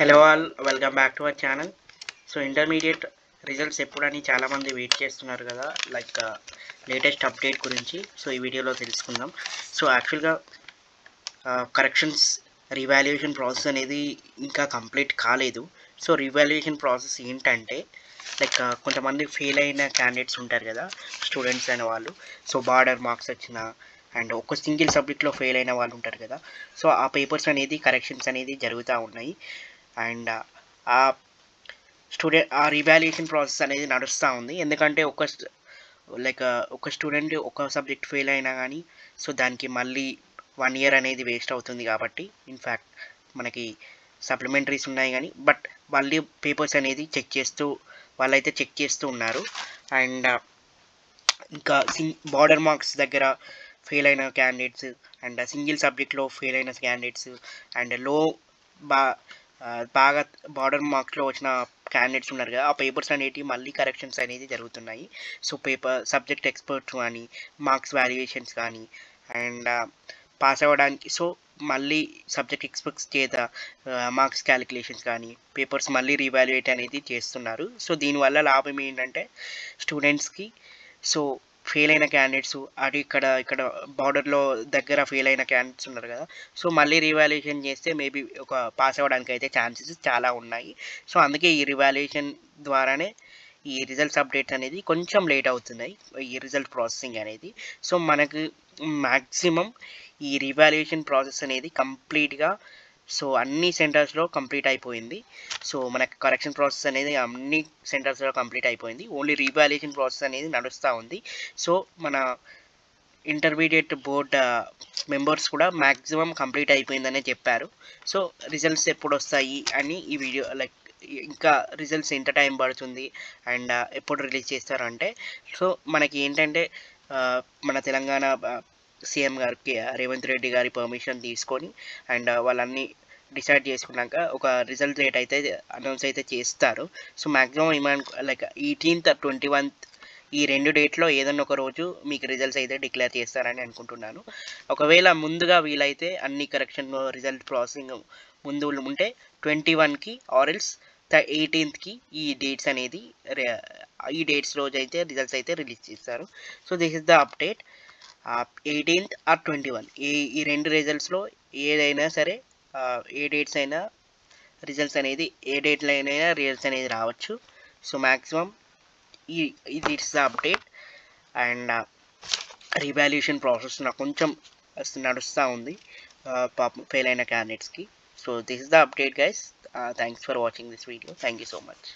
Hello all, welcome back to our channel. So intermediate results ఎప్పుడని చాలామంది wait చేస్తున్నారు కదా, లైక్ లేటెస్ట్ అప్డేట్ గురించి. సో ఈ వీడియోలో తెలుసుకుందాం. సో యాక్చువల్గా కరెక్షన్స్ రివాల్యుయేషన్ ప్రాసెస్ అనేది ఇంకా కంప్లీట్ కాలేదు. సో రివాల్యుయేషన్ ప్రాసెస్ ఏంటంటే, లైక్ కొంతమంది ఫెయిల్ అయిన క్యాండిడేట్స్ ఉంటారు కదా, స్టూడెంట్స్ అయిన వాళ్ళు. సో బార్డర్ మార్క్స్ వచ్చిన అండ్ ఒక సింగిల్ సబ్జెక్ట్లో ఫెయిల్ అయిన వాళ్ళు ఉంటారు కదా. సో ఆ పేపర్స్ అనేది కరెక్షన్స్ అనేది జరుగుతూ ఉన్నాయి. అండ్ ఆ ఆ రివాల్యుయేషన్ ప్రాసెస్ అనేది నడుస్తూ ఉంది. ఎందుకంటే ఒక స్టూడెంట్ ఒక సబ్జెక్ట్ ఫెయిల్ అయినా కానీ, సో దానికి మళ్ళీ 1 ఇయర్ అనేది వేస్ట్ అవుతుంది. కాబట్టి ఇన్ఫ్యాక్ట్ మనకి సప్లిమెంటరీస్ ఉన్నాయి కానీ, బట్ మళ్ళీ పేపర్స్ అనేది వాళ్ళైతే చెక్ చేస్తూ ఉన్నారు. అండ్ ఇంకా బార్డర్ మార్క్స్ దగ్గర ఫెయిల్ అయిన క్యాండిడేట్స్, అండ్ సింగిల్ సబ్జెక్ట్లో ఫెయిల్ అయిన క్యాండిడేట్స్, అండ్ బాగా బార్డర్ మార్క్స్లో వచ్చిన క్యాండిడేట్స్ ఉన్నారు కదా, ఆ పేపర్స్ అనేటివి మళ్ళీ కరెక్షన్స్ అనేది జరుగుతున్నాయి. సో సబ్జెక్ట్ ఎక్స్పర్ట్స్ కానీ, మార్క్స్ వాల్యుయేషన్స్ కానీ, అండ్ పాస్ అవ్వడానికి సో మళ్ళీ సబ్జెక్ట్ ఎక్స్పర్ట్స్ చేత మార్క్స్ క్యాలిక్యులేషన్స్ కానీ పేపర్స్ మళ్ళీ రీవాల్యుయేట్ అనేది చేస్తున్నారు. సో దీనివల్ల లాభం ఏంటంటే స్టూడెంట్స్కి, సో ఫెయిల్ అయిన క్యాండిడేట్స్ అటు ఇక్కడ బార్డర్లో దగ్గర ఫెయిల్ అయిన క్యాండిడేట్స్ ఉన్నారు కదా, సో మళ్ళీ రివాల్యుయేషన్ చేస్తే మేబీ ఒక పాస్ అవ్వడానికి అయితే ఛాన్సెస్ చాలా ఉన్నాయి. సో అందుకే ఈ రివాల్యుయేషన్ ద్వారానే ఈ రిజల్ట్స్ అప్డేట్స్ అనేది కొంచెం లేట్ అవుతున్నాయి, ఈ రిజల్ట్ ప్రాసెసింగ్ అనేది. సో మనకు మ్యాక్సిమం ఈ రివాల్యుయేషన్ ప్రాసెస్ అనేది కంప్లీట్గా సో అన్ని సెంటర్స్లో కంప్లీట్ అయిపోయింది. సో మనకు కరెక్షన్ ప్రాసెస్ అనేది అన్ని సెంటర్స్లో కంప్లీట్ అయిపోయింది. ఓన్లీ రీవాల్యుయేషన్ ప్రాసెస్ అనేది నడుస్తూ ఉంది. సో మన ఇంటర్మీడియట్ బోర్డ్ మెంబర్స్ కూడా మ్యాక్సిమం కంప్లీట్ అయిపోయిందనే చెప్పారు. సో రిజల్ట్స్ ఎప్పుడు వస్తాయి అని ఈ వీడియో, లైక్ ఇంకా రిజల్ట్స్ ఎంత టైం పడుతుంది అండ్ ఎప్పుడు రిలీజ్ చేస్తారంటే, సో మనకి ఏంటంటే మన తెలంగాణ సీఎం గారికి రేవంత్ రెడ్డి గారి పర్మిషన్ తీసుకొని అండ్ వాళ్ళన్నీ డిసైడ్ చేసుకున్నాక ఒక రిజల్ట్ డేట్ అయితే అనౌన్స్ అయితే చేస్తారు. So maximum like 18th 21th ఈ 2 డేట్లో ఏదన్నా ఒక రోజు మీకు రిజల్ట్స్ అయితే డిక్లేర్ చేస్తారని అనుకుంటున్నాను. ఒకవేళ ముందుగా వీలైతే అన్ని కరెక్షన్ రిజల్ట్ ప్రాసెసింగ్ ముందు ఉంటే 21కి ఆర్ఎల్స్ 18థ్కి ఈ డేట్స్ రోజు అయితే రిజల్ట్స్ అయితే రిలీజ్ చేస్తారు. So this is the update. 18th or 21 ఈ 2 రిజల్ట్స్లో ఏదైనా సరే, ఏ డేట్స్ అయినా రిజల్ట్స్ అనేది, ఏ డేట్లో అయినా రిజల్ట్స్ అనేది రావచ్చు. సో మ్యాక్సిమం ఇది it's the update. And revaluation process నాకు కొంచెం నడుస్తూ ఉంది పాపం ఫెయిల్ అయిన క్యాండిడేట్స్కి. So this is the update guys. Thanks for watching this video. Thank you so much.